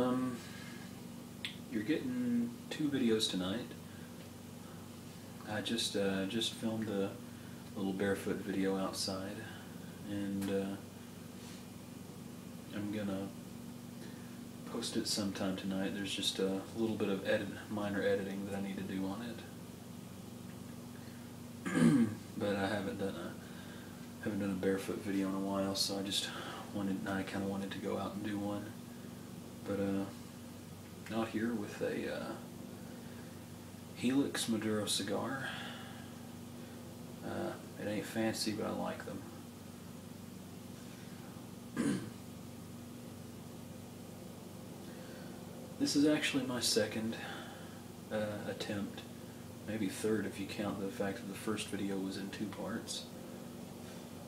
Um, you're getting 2 videos tonight. I just filmed a little barefoot video outside, and I'm gonna post it sometime tonight. There's just a little bit of minor editing that I need to do on it, but I haven't done a barefoot video in a while, so I kind of wanted to go out and do one. But out here with a Helix Maduro cigar. It ain't fancy, but I like them. This is actually my second attempt, maybe third if you count the fact that the first video was in 2 parts.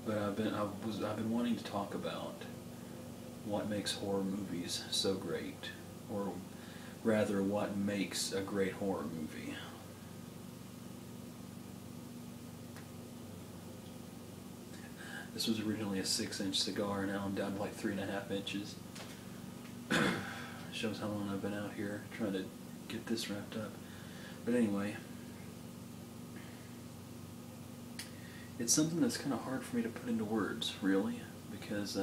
But I've been wanting to talk about what makes horror movies so great, or rather, what makes a great horror movie. This was originally a 6-inch cigar, now I'm down to like 3.5 inches. Shows how long I've been out here trying to get this wrapped up. But anyway, it's something that's kind of hard for me to put into words, really, because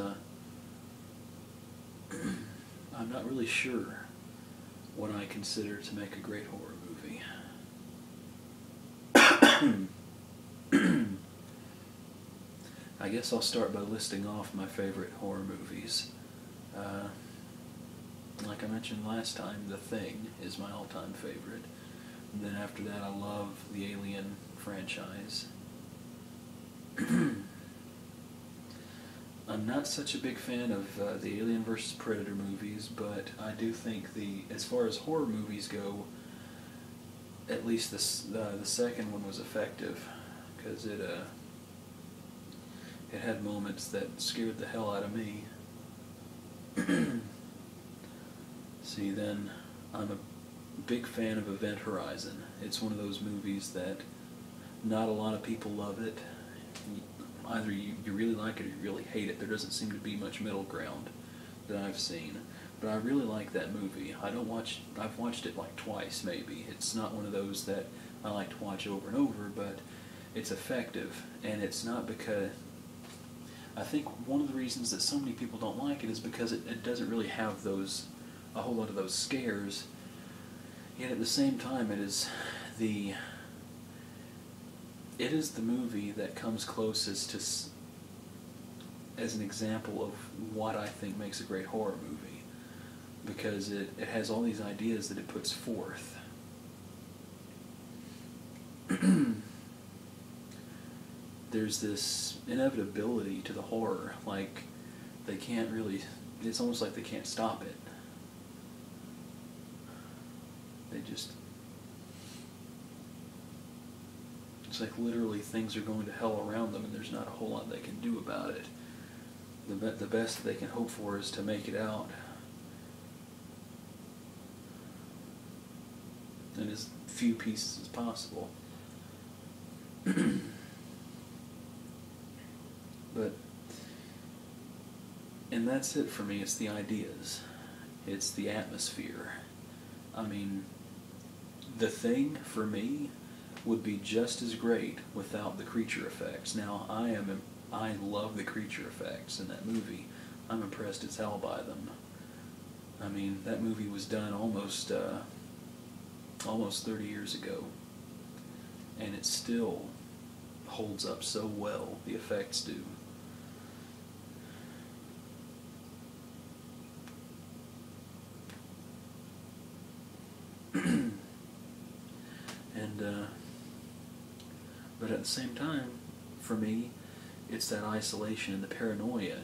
I'm not really sure what I consider to make a great horror movie. I guess I'll start by listing off my favorite horror movies. Like I mentioned last time, The Thing is my all-time favorite. And then after that, I love the Alien franchise. I'm not such a big fan of the Alien vs. Predator movies, but I do think as far as horror movies go, at least the second one was effective, because it had moments that scared the hell out of me. See, then I'm a big fan of Event Horizon. It's one of those movies that not a lot of people love it. Either you really like it or you really hate it. There doesn't seem to be much middle ground that I've seen. But I really like that movie. I've watched it like twice maybe. It's not one of those that I like to watch over and over, but it's effective. And it's not because... I think one of the reasons that so many people don't like it is because it doesn't really have a whole lot of those scares. Yet at the same time, it is the movie that comes closest to as an example of what I think makes a great horror movie, because it has all these ideas that it puts forth. There's this inevitability to the horror, like it's almost like they can't stop it. It's like literally things are going to hell around them and there's not a whole lot they can do about it. The best that they can hope for is to make it out in as few pieces as possible. And that's it for me. It's the ideas. It's the atmosphere. I mean, The Thing, for me, would be just as great without the creature effects. Now, I love the creature effects in that movie. I'm impressed as hell by them. I mean, that movie was done almost 30 years ago, and it still holds up so well. The effects do. But at the same time, for me, it's that isolation and the paranoia,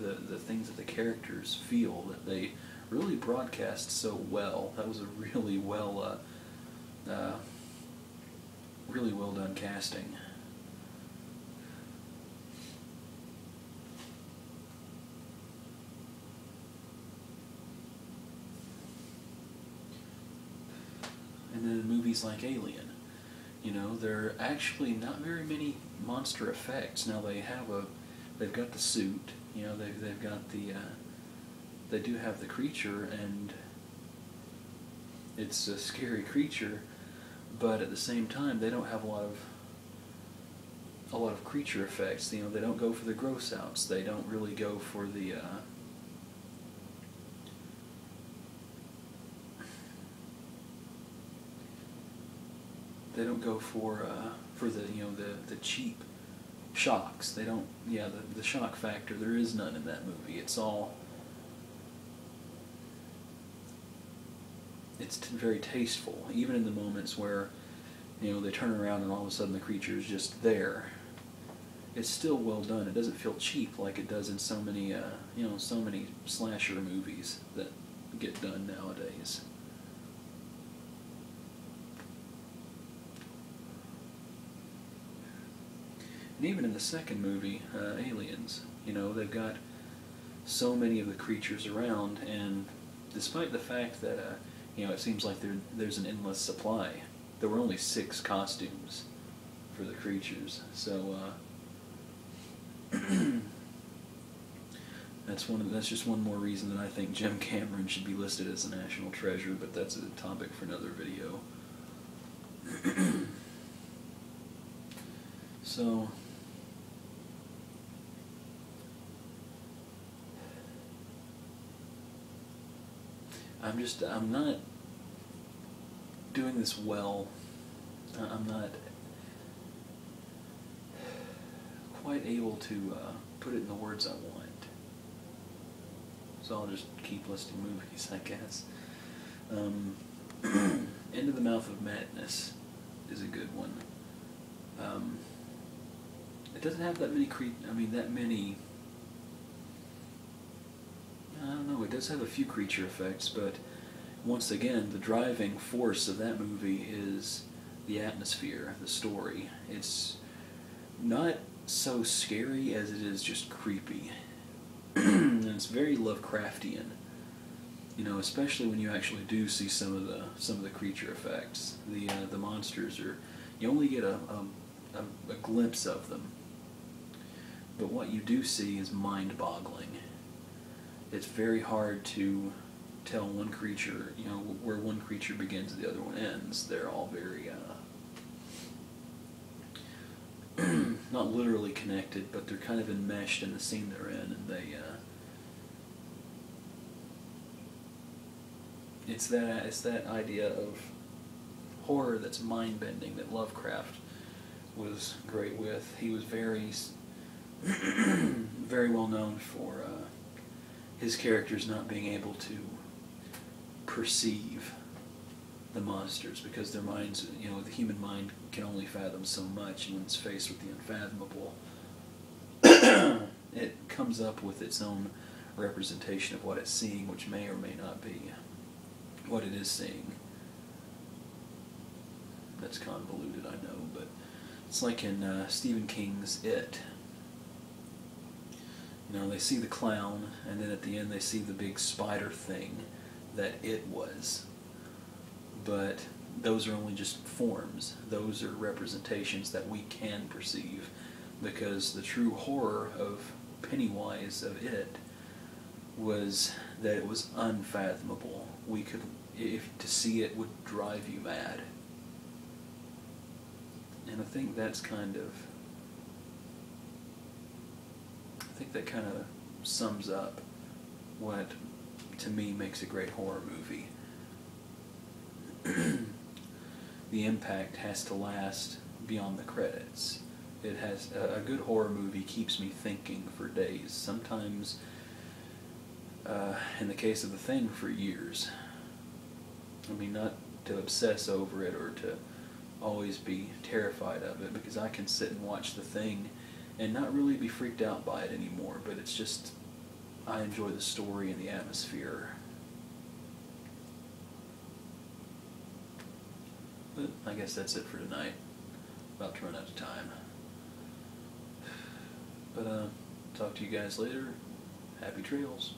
the things that the characters feel, that they really broadcast so well. That was a really well done casting. And then in movies like Alien, there are actually not very many monster effects. Now they've got the suit, they've got the they do have the creature, and it's a scary creature, but at the same time they don't have a lot of creature effects. You know, they don't go for the gross outs. They don't really go for the they don't go for the, you know, the cheap shocks. They don't, yeah, the shock factor, there is none in that movie. It's all, it's very tasteful, even in the moments where, you know, they turn around and all of a sudden the creature is just there. It's still well done. It doesn't feel cheap like it does in so many, you know, so many slasher movies that get done nowadays. And even in the second movie, Aliens, you know, they've got so many of the creatures around, and despite the fact that, you know, it seems like there's an endless supply, there were only 6 costumes for the creatures, so that's just one more reason that I think Jim Cameron should be listed as a national treasure, but that's a topic for another video. So, I'm not doing this well. I'm not quite able to put it in the words I want. So I'll just keep listing movies, I guess. Into the Mouth of Madness is a good one. It doesn't have that many I don't know, it does have a few creature effects, but once again, the driving force of that movie is the atmosphere, the story. It's not so scary as it is just creepy. And it's very Lovecraftian. You know, especially when you actually do see some of the creature effects. The monsters are, you only get a glimpse of them. But what you do see is mind-boggling. It's very hard to tell one creature, you know, where one creature begins and the other one ends. They're all very, not literally connected, but they're kind of enmeshed in the scene they're in, and it's that idea of horror that's mind-bending that Lovecraft was great with. He was very very well known for his characters not being able to perceive the monsters because their minds, you know, the human mind can only fathom so much, and when it's faced with the unfathomable, it comes up with its own representation of what it's seeing, which may or may not be what it is seeing. That's convoluted, I know, but it's like in Stephen King's It. You know, they see the clown, and then at the end they see the big spider thing that it was. But those are only just forms. Those are representations that we can perceive, because the true horror of Pennywise, of It, was that it was unfathomable. We could, to see it would drive you mad. And I think that's kind of, that kind of sums up what, to me, makes a great horror movie. The impact has to last beyond the credits. It has, a good horror movie keeps me thinking for days, sometimes, in the case of The Thing, for years. I mean, not to obsess over it or to always be terrified of it, because I can sit and watch The Thing and not really be freaked out by it anymore, but it's just, I enjoy the story and the atmosphere. But I guess that's it for tonight. About to run out of time. But talk to you guys later. Happy trails.